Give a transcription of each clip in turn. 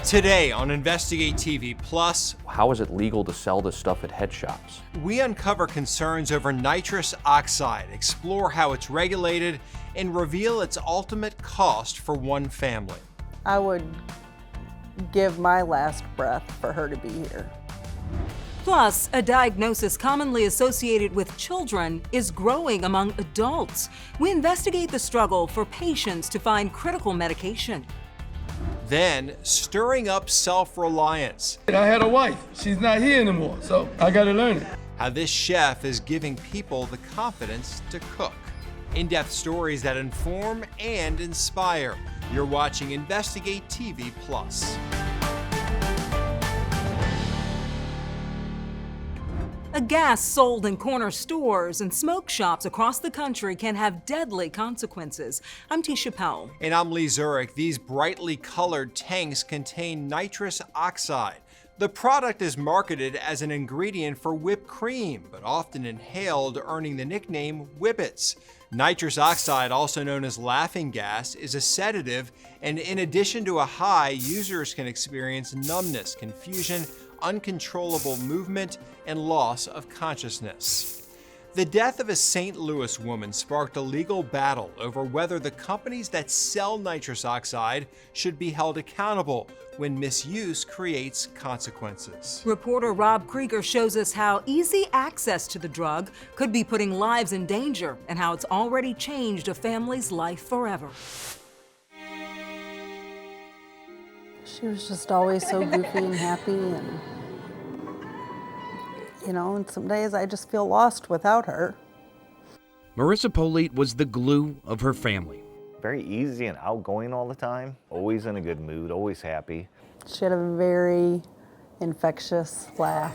Today on Investigate TV Plus, how is it legal to sell this stuff at head shops? We uncover concerns over nitrous oxide, explore how it's regulated, and reveal its ultimate cost for one family. I would give my last breath for her to be here. Plus, a diagnosis commonly associated with children is growing among adults. We investigate the struggle for patients to find critical medication. Then, stirring up self-reliance. I had a wife. She's not here anymore, so I gotta learn it. How this chef is giving people the confidence to cook. In-depth stories that inform and inspire. You're watching Investigate TV Plus. A gas sold in corner stores and smoke shops across the country can have deadly consequences. I'm Tisha Powell. And I'm Lee Zurich. These brightly colored tanks contain nitrous oxide. The product is marketed as an ingredient for whipped cream, but often inhaled, earning the nickname Whippets. Nitrous oxide, also known as laughing gas, is a sedative, and in addition to a high, users can experience numbness, confusion, uncontrollable movement, and loss of consciousness. The death of a St. Louis woman sparked a legal battle over whether the companies that sell nitrous oxide should be held accountable when misuse creates consequences. Reporter Rob Krieger shows us how easy access to the drug could be putting lives in danger and how it's already changed a family's life forever. She was just always so goofy and happy, and and some days I just feel lost without her. Marissa Polite was the glue of her family. Very easy and outgoing all the time, always in a good mood, always happy. She had a very infectious laugh.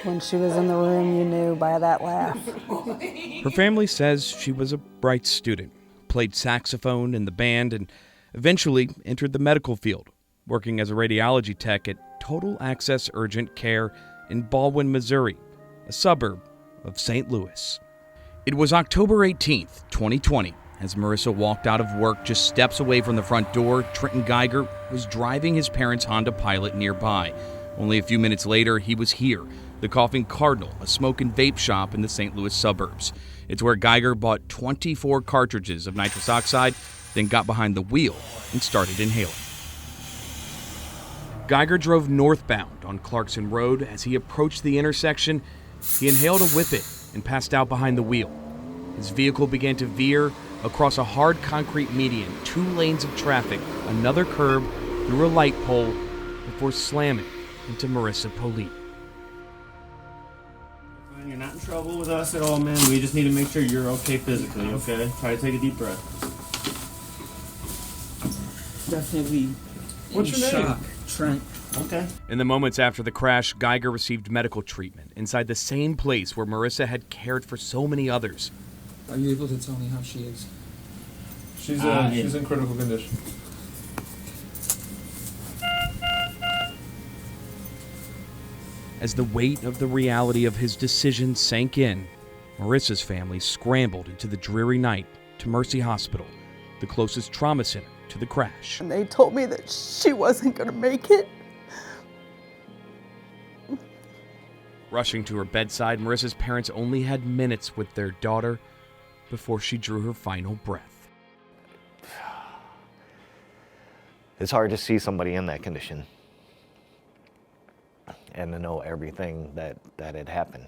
When she was in the room, you knew by that laugh. Her family says she was a bright student, played saxophone in the band, and eventually entered the medical field, working as a radiology tech at Total Access Urgent Care in Baldwin, Missouri, a suburb of St. Louis. It was October 18th, 2020. As Marissa walked out of work just steps away from the front door, Trenton Geiger was driving his parents' Honda Pilot nearby. Only a few minutes later, he was here, the Coughing Cardinal, a smoke and vape shop in the St. Louis suburbs. It's where Geiger bought 24 cartridges of nitrous oxide, then got behind the wheel and started inhaling. Geiger drove northbound on Clarkson Road. As he approached the intersection, he inhaled a whippet and passed out behind the wheel. His vehicle began to veer across a hard concrete median, 2 lanes of traffic, another curb, through a light pole, before slamming into Marissa Polite. You're not in trouble with us at all, man. We just need to make sure you're okay physically, okay? Try to take a deep breath. Definitely. What's your name? Shock. Trent. Okay. In the moments after the crash, Geiger received medical treatment inside the same place where Marissa had cared for so many others. Are you able to tell me how she is? She's in critical condition. As the weight of the reality of his decision sank in, Marissa's family scrambled into the dreary night to Mercy Hospital, the closest trauma center to the crash. And they told me that she wasn't going to make it. Rushing to her bedside, Marissa's parents only had minutes with their daughter before she drew her final breath. It's hard to see somebody in that condition and to know everything that had happened.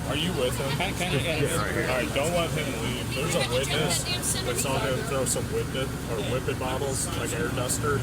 Are you with him? All right, don't let him leave. There's a witness that's on him. Throw some whippet bottles, like air duster.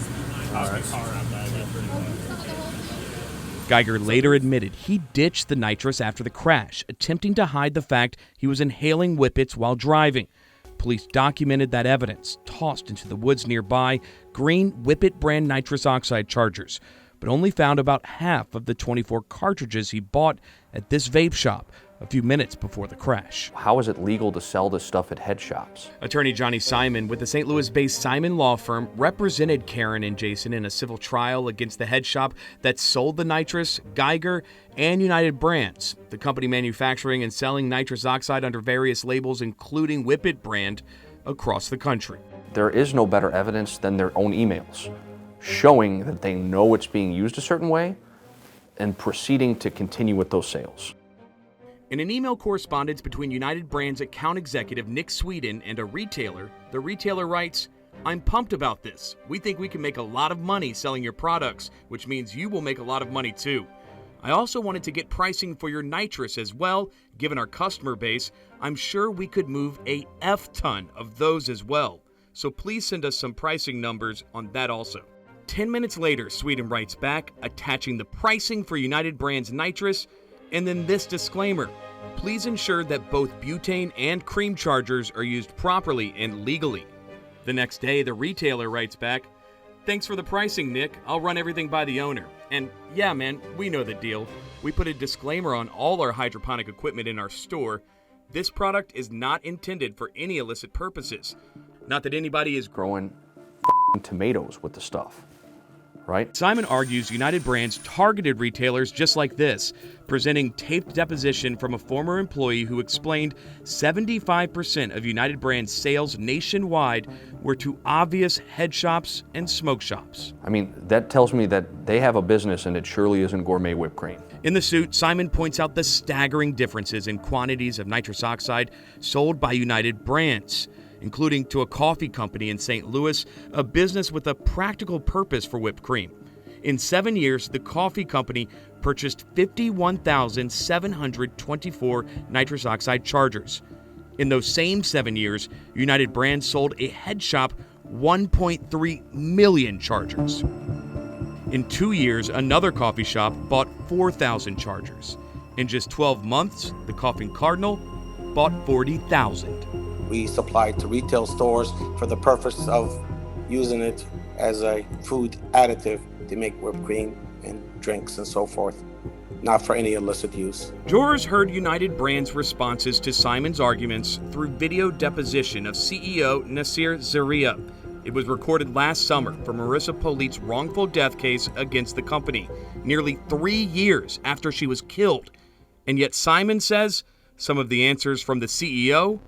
Toss my car out back after he left. Geiger later admitted he ditched the nitrous after the crash, attempting to hide the fact he was inhaling whippets while driving. Police documented that evidence, tossed into the woods nearby green Whippet brand nitrous oxide chargers, but only found about half of the 24 cartridges he bought at this vape shop a few minutes before the crash. How is it legal to sell this stuff at head shops? Attorney Johnny Simon with the St. Louis-based Simon Law Firm represented Karen and Jason in a civil trial against the head shop that sold the nitrous, Geiger, and United Brands, the company manufacturing and selling nitrous oxide under various labels including Whippet brand, across the country. There is no better evidence than their own emails, showing that they know it's being used a certain way and proceeding to continue with those sales. In an email correspondence between United Brands account executive Nick Sweden and a retailer, the retailer writes, "I'm pumped about this. We think we can make a lot of money selling your products, which means you will make a lot of money too. I also wanted to get pricing for your nitrous as well. Given our customer base, I'm sure we could move a F-ton of those as well. So please send us some pricing numbers on that also." 10 minutes later, Sweden writes back, attaching the pricing for United Brands nitrous, and then this disclaimer: please ensure that both butane and cream chargers are used properly and legally. The next day, the retailer writes back, "Thanks for the pricing, Nick. I'll run everything by the owner. And yeah, man, we know the deal. We put a disclaimer on all our hydroponic equipment in our store. This product is not intended for any illicit purposes. Not that anybody is Growing tomatoes with the stuff, right? Simon argues United Brands targeted retailers just like this, presenting taped deposition from a former employee who explained 75% of United Brands sales nationwide were to obvious head shops and smoke shops. I mean, that tells me that they have a business and it surely isn't gourmet whipped cream. In the suit, Simon points out the staggering differences in quantities of nitrous oxide sold by United Brands, including to a coffee company in St. Louis, a business with a practical purpose for whipped cream. In 7 years, the coffee company purchased 51,724 nitrous oxide chargers. In those same 7 years, United Brands sold a head shop 1.3 million chargers. In 2 years, another coffee shop bought 4,000 chargers. In just 12 months, the Coffin Cardinal bought 40,000. We supply to retail stores for the purpose of using it as a food additive to make whipped cream and drinks and so forth, not for any illicit use. Jurors heard United Brands' responses to Simon's arguments through video deposition of CEO Nasir Zaria. It was recorded last summer for Marissa Polite's wrongful death case against the company, nearly 3 years after she was killed. And yet Simon says some of the answers from the CEO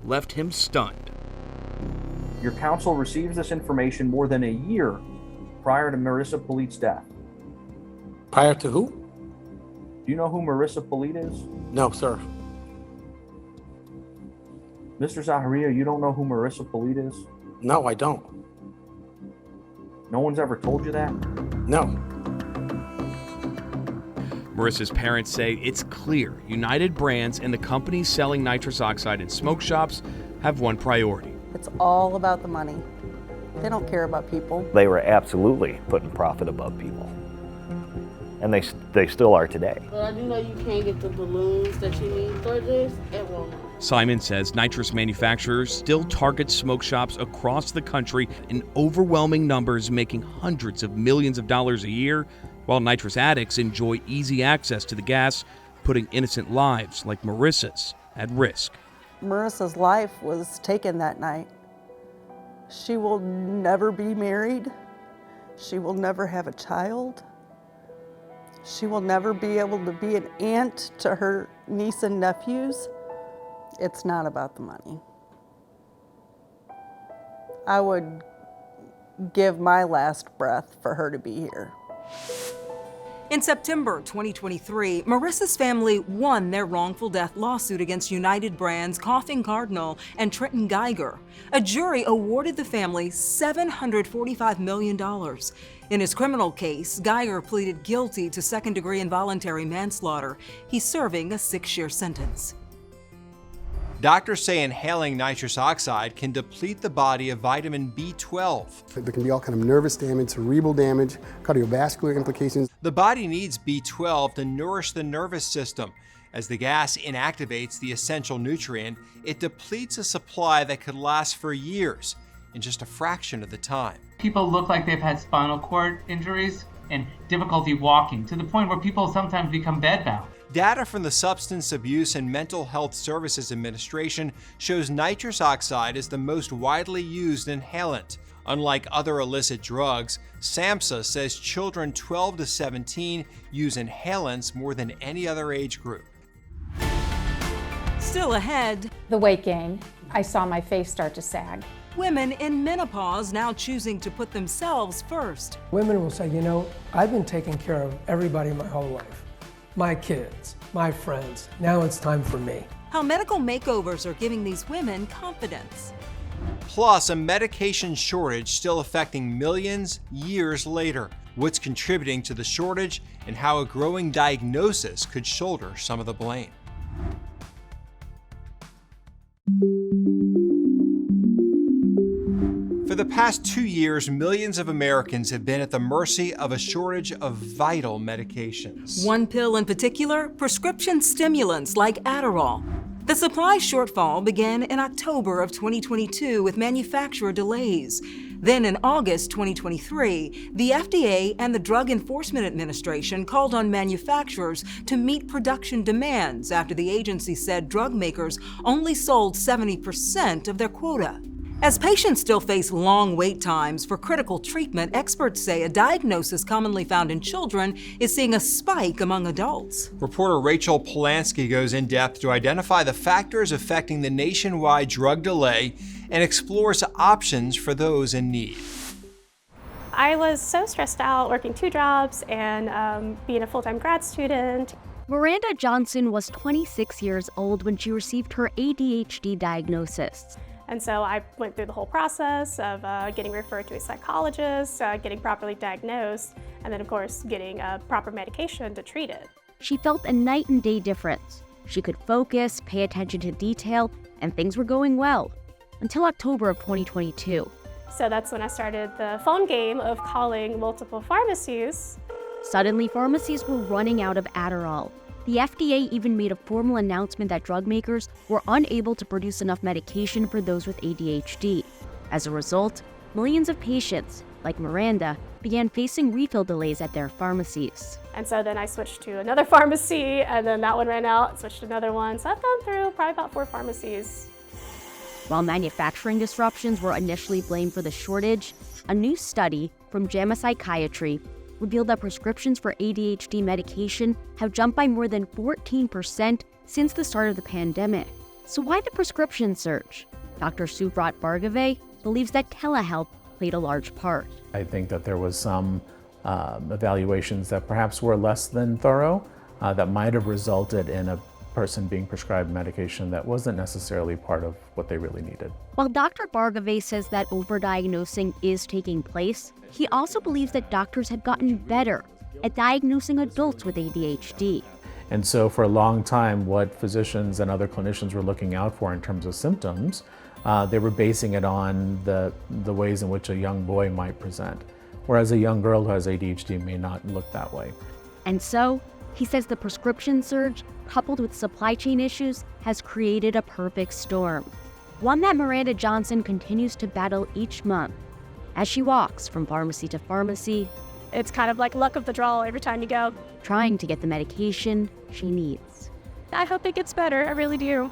left him stunned. Your counsel receives this information more than a year prior to Marissa Polite's death. Prior to who? Do you know who Marissa Polite is? No, sir. Mr. Zaharia, you don't know who Marissa Polite is? No, I don't. No one's ever told you that? No. Marissa's parents say it's clear United Brands and the companies selling nitrous oxide in smoke shops have one priority. It's all about the money. They don't care about people. They were absolutely putting profit above people. And they still are today. But I do know you can't get the balloons that you need for this at Walmart. Simon says nitrous manufacturers still target smoke shops across the country in overwhelming numbers, making hundreds of millions of dollars a year, while nitrous addicts enjoy easy access to the gas, putting innocent lives like Marissa's at risk. Marissa's life was taken that night. She will never be married. She will never have a child. She will never be able to be an aunt to her niece and nephews. It's not about the money. I would give my last breath for her to be here. In September 2023, Marissa's family won their wrongful death lawsuit against United Brands, Coffin Cardinal, and Trenton Geiger. A jury awarded the family $745 million. In his criminal case, Geiger pleaded guilty to second-degree involuntary manslaughter. He's serving a 6-year sentence. Doctors say inhaling nitrous oxide can deplete the body of vitamin B12. There can be all kind of nervous damage, cerebral damage, cardiovascular implications. The body needs B12 to nourish the nervous system. As the gas inactivates the essential nutrient, it depletes a supply that could last for years in just a fraction of the time. People look like they've had spinal cord injuries and difficulty walking, to the point where people sometimes become bedbound. Data from the Substance Abuse and Mental Health Services Administration shows nitrous oxide is the most widely used inhalant. Unlike other illicit drugs, SAMHSA says children 12 to 17 use inhalants more than any other age group. Still ahead, the weight gain, I saw my face start to sag. Women in menopause now choosing to put themselves first. Women will say, you know, I've been taking care of everybody my whole life. My kids, my friends, now it's time for me. How medical makeovers are giving these women confidence. Plus, a medication shortage still affecting millions years later. What's contributing to the shortage and how a growing diagnosis could shoulder some of the blame. For the past 2 years, millions of Americans have been at the mercy of a shortage of vital medications. One pill in particular, prescription stimulants like Adderall. The supply shortfall began in October of 2022 with manufacturer delays. Then in August 2023, the FDA and the Drug Enforcement Administration called on manufacturers to meet production demands after the agency said drug makers only sold 70% of their quota. As patients still face long wait times for critical treatment, experts say a diagnosis commonly found in children is seeing a spike among adults. Reporter Rachel Polanski goes in depth to identify the factors affecting the nationwide drug delay and explores options for those in need. I was so stressed out working 2 jobs and being a full-time grad student. Miranda Johnson was 26 years old when she received her ADHD diagnosis. And so I went through the whole process of getting referred to a psychologist, getting properly diagnosed, and then of course getting proper medication to treat it. She felt a night and day difference. She could focus, pay attention to detail, and things were going well, until October of 2022. So that's when I started the phone game of calling multiple pharmacies. Suddenly, pharmacies were running out of Adderall. The FDA even made a formal announcement that drug makers were unable to produce enough medication for those with ADHD. As a result, millions of patients, like Miranda, began facing refill delays at their pharmacies. And so then I switched to another pharmacy, and then that one ran out, switched to another one. So I've gone through probably about 4 pharmacies. While manufacturing disruptions were initially blamed for the shortage, a new study from JAMA Psychiatry revealed that prescriptions for ADHD medication have jumped by more than 14% since the start of the pandemic. So why the prescription surge? Dr. Subrat Bhargave believes that telehealth played a large part. I think that there was some evaluations that perhaps were less than thorough that might have resulted in a person being prescribed medication that wasn't necessarily part of what they really needed. While Dr. Bhargave says that overdiagnosing is taking place, he also believes that doctors have gotten better at diagnosing adults with ADHD. And so for a long time, what physicians and other clinicians were looking out for in terms of symptoms, they were basing it on the ways in which a young boy might present, whereas a young girl who has ADHD may not look that way. And so, he says the prescription surge, coupled with supply chain issues, has created a perfect storm. One that Miranda Johnson continues to battle each month as she walks from pharmacy to pharmacy. It's kind of like luck of the draw every time you go. Trying to get the medication she needs. I hope it gets better, I really do.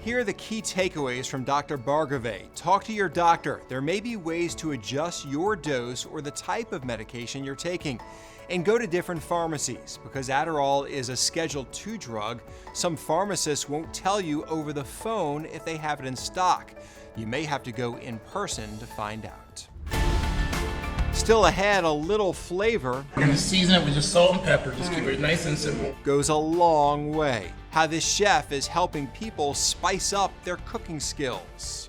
Here are the key takeaways from Dr. Bhargave. Talk to your doctor. There may be ways to adjust your dose or the type of medication you're taking. And go to different pharmacies. Because Adderall is a Schedule II drug, some pharmacists won't tell you over the phone if they have it in stock. You may have to go in person to find out. Still ahead, a little flavor. We're gonna season it with just salt and pepper, just keep it nice and simple. Goes a long way. How this chef is helping people spice up their cooking skills.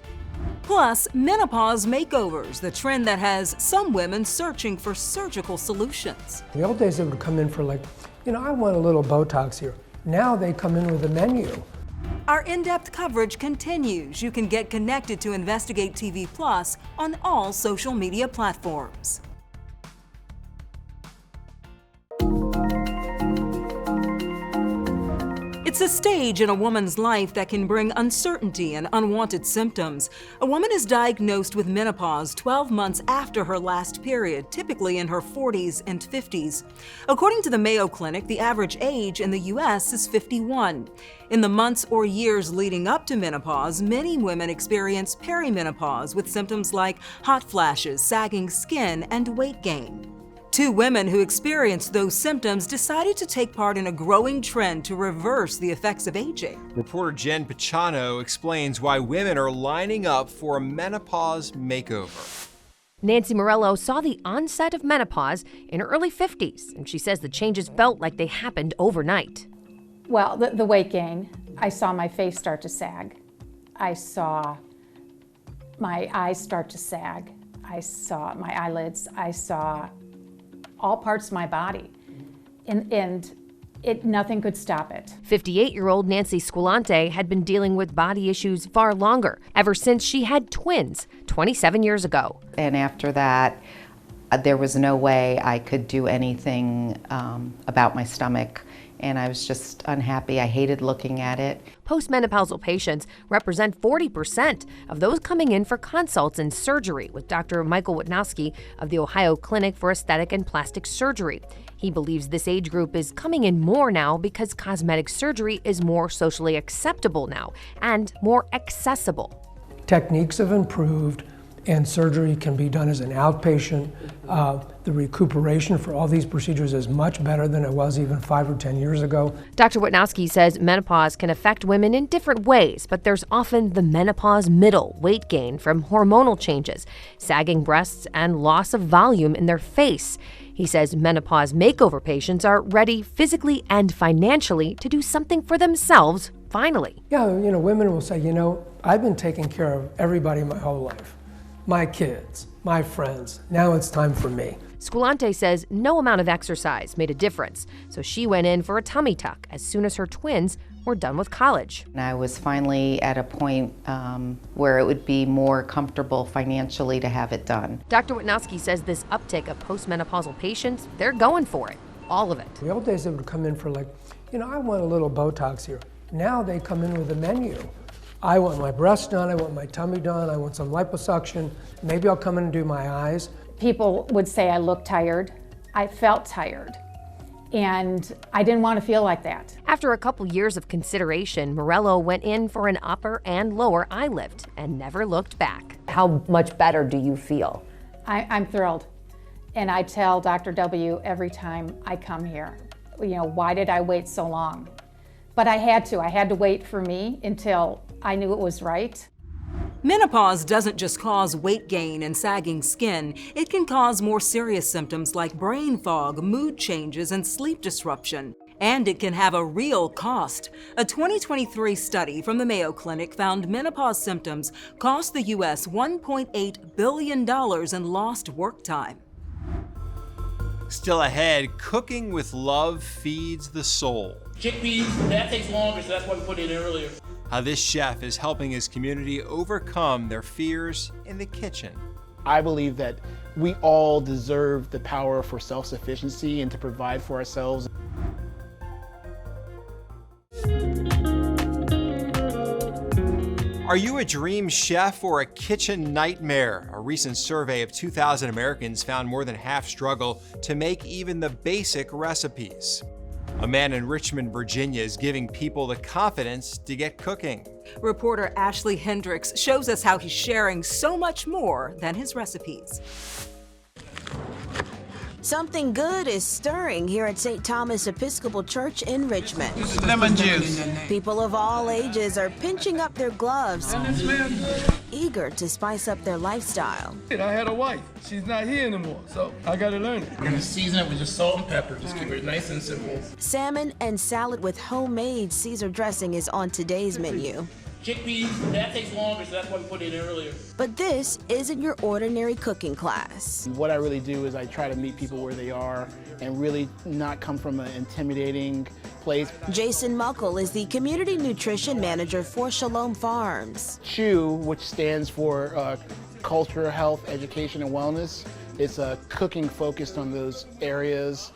Plus, menopause makeovers, the trend that has some women searching for surgical solutions. The old days they would come in for like, you know, I want a little Botox here. Now they come in with a menu. Our in-depth coverage continues. You can get connected to InvestigateTV Plus on all social media platforms. It's a stage in a woman's life that can bring uncertainty and unwanted symptoms. A woman is diagnosed with menopause 12 months after her last period, typically in her 40s and 50s. According to the Mayo Clinic, the average age in the U.S. is 51. In the months or years leading up to menopause, many women experience perimenopause with symptoms like hot flashes, sagging skin, and weight gain. 2 women who experienced those symptoms decided to take part in a growing trend to reverse the effects of aging. Reporter Jen Pachano explains why women are lining up for a menopause makeover. Nancy Morello saw the onset of menopause in her early 50s, and she says the changes felt like they happened overnight. Well, the weight gain, I saw my face start to sag. I saw my eyes start to sag. I saw my eyelids. I saw all parts of my body, and nothing could stop it. 58-year-old Nancy Squilante had been dealing with body issues far longer, ever since she had twins 27 years ago. And after that, there was no way I could do anything about my stomach, and I was just unhappy. I hated looking at it. Postmenopausal patients represent 40% of those coming in for consults and surgery with Dr. Michael Witnowski of the Ohio Clinic for Aesthetic and Plastic Surgery. He believes this age group is coming in more now because cosmetic surgery is more socially acceptable now and more accessible. Techniques have improved, and surgery can be done as an outpatient. The recuperation for all these procedures is much better than it was even 5 or 10 years ago. Dr. Witnowski says menopause can affect women in different ways, but there's often the menopause middle, weight gain from hormonal changes, sagging breasts, and loss of volume in their face. He says menopause makeover patients are ready physically and financially to do something for themselves, finally. Yeah, women will say, I've been taking care of everybody my whole life. My kids, my friends, now it's time for me. Squilante says no amount of exercise made a difference, so she went in for a tummy tuck as soon as her twins were done with college. And I was finally at a point where it would be more comfortable financially to have it done. Dr. Witnowski says this uptick of postmenopausal patients, they're going for it, all of it. The old days they would come in for I want a little Botox here. Now they come in with a menu. I want my breasts done, I want my tummy done, I want some liposuction, maybe I'll come in and do my eyes. People would say I looked tired. I felt tired, and I didn't want to feel like that. After a couple years of consideration, Morello went in for an upper and lower eye lift and never looked back. How much better do you feel? I'm thrilled, and I tell Dr. W every time I come here, why did I wait so long? But I had to wait for me until I knew it was right. Menopause doesn't just cause weight gain and sagging skin. It can cause more serious symptoms like brain fog, mood changes, and sleep disruption. And it can have a real cost. A 2023 study from the Mayo Clinic found menopause symptoms cost the U.S. $1.8 billion in lost work time. Still ahead, cooking with love feeds the soul. Chickpeas, that takes longer, so that's why we put it in earlier. How this chef is helping his community overcome their fears in the kitchen. I believe that we all deserve the power for self-sufficiency and to provide for ourselves. Are you a dream chef or a kitchen nightmare? A recent survey of 2,000 Americans found more than half struggle to make even the basic recipes. A man in Richmond, Virginia is giving people the confidence to get cooking. Reporter Ashley Hendricks shows us how he's sharing so much more than his recipes. Something good is stirring here at St. Thomas Episcopal Church in Richmond. Lemon juice. People of all ages are pinching up their gloves, eager to spice up their lifestyle. I had a wife. She's not here anymore, so I gotta learn it. We're gonna season it with just salt and pepper. Just keep it nice and simple. Salmon and salad with homemade Caesar dressing is on today's menu. Chickpeas, that takes longer, so that's why we put it in earlier. But this isn't your ordinary cooking class. What I really do is I try to meet people where they are and really not come from an intimidating place. Jason Muckle is the Community Nutrition Manager for Shalom Farms. CHEW, which stands for Culture, Health, Education, and Wellness. It's cooking focused on those areas.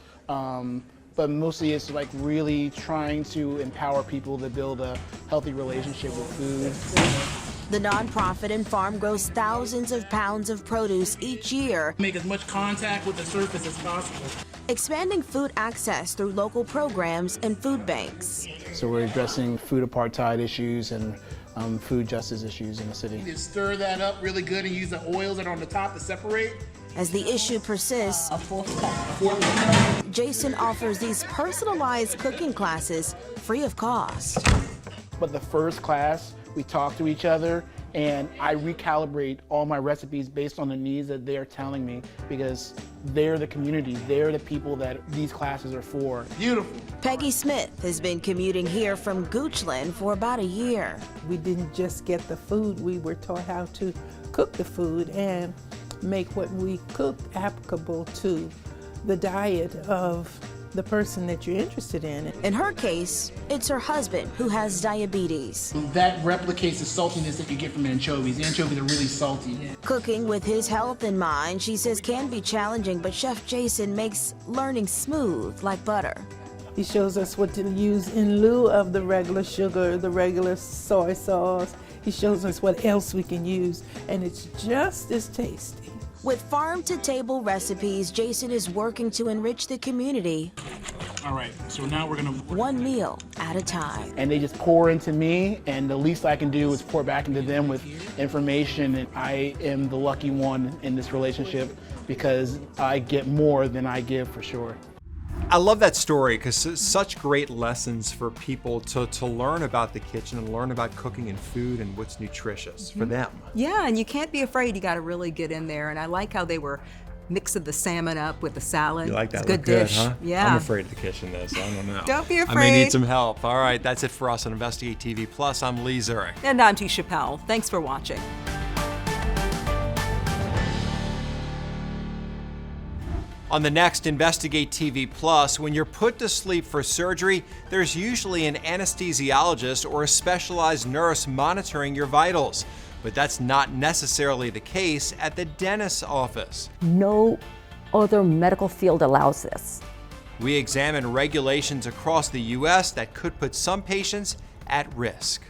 But mostly it's like really trying to empower people to build a healthy relationship with food. The nonprofit and farm grows thousands of pounds of produce each year. Make as much contact with the surface as possible. Expanding food access through local programs and food banks. So we're addressing food apartheid issues and food justice issues in the city. You stir that up really good and use the oils that are on the top to separate. As the issue persists, Jason offers these personalized cooking classes free of cost. But the first class, we talk to each other and I recalibrate all my recipes based on the needs that they're telling me, because they're the community, they're the people that these classes are for. Beautiful. Peggy Smith has been commuting here from Goochland for about a year. We didn't just get the food, we were taught how to cook the food and make what we cook applicable to the diet of the person that you're interested in. In her case, it's her husband who has diabetes. That replicates the saltiness that you get from anchovies. The anchovies are really salty. Cooking with his health in mind, she says, can be challenging, but Chef Jason makes learning smooth like butter. He shows us what to use in lieu of the regular sugar, the regular soy sauce. He shows us what else we can use, and it's just as tasty. With farm-to-table recipes, Jason is working to enrich the community. All right, so now we're gonna... One meal at a time. And they just pour into me, and the least I can do is pour back into them with information, and I am the lucky one in this relationship because I get more than I give, for sure. I love that story because it's such great lessons for people to learn about the kitchen and learn about cooking and food and what's nutritious for them. Yeah, and you can't be afraid. You got to really get in there. And I like how they were mixing the salmon up with the salad. You like that? It's a good Look dish. huh? Yeah. I'm afraid of the kitchen, though, so I don't know. Don't be afraid. I may need some help. All right, that's it for us on Investigate TV Plus. I'm Lee Zurich. And I'm T. Chappelle. Thanks for watching. On the next Investigate TV Plus, when you're put to sleep for surgery, there's usually an anesthesiologist or a specialized nurse monitoring your vitals. But that's not necessarily the case at the dentist's office. No other medical field allows this. We examine regulations across the U.S. that could put some patients at risk.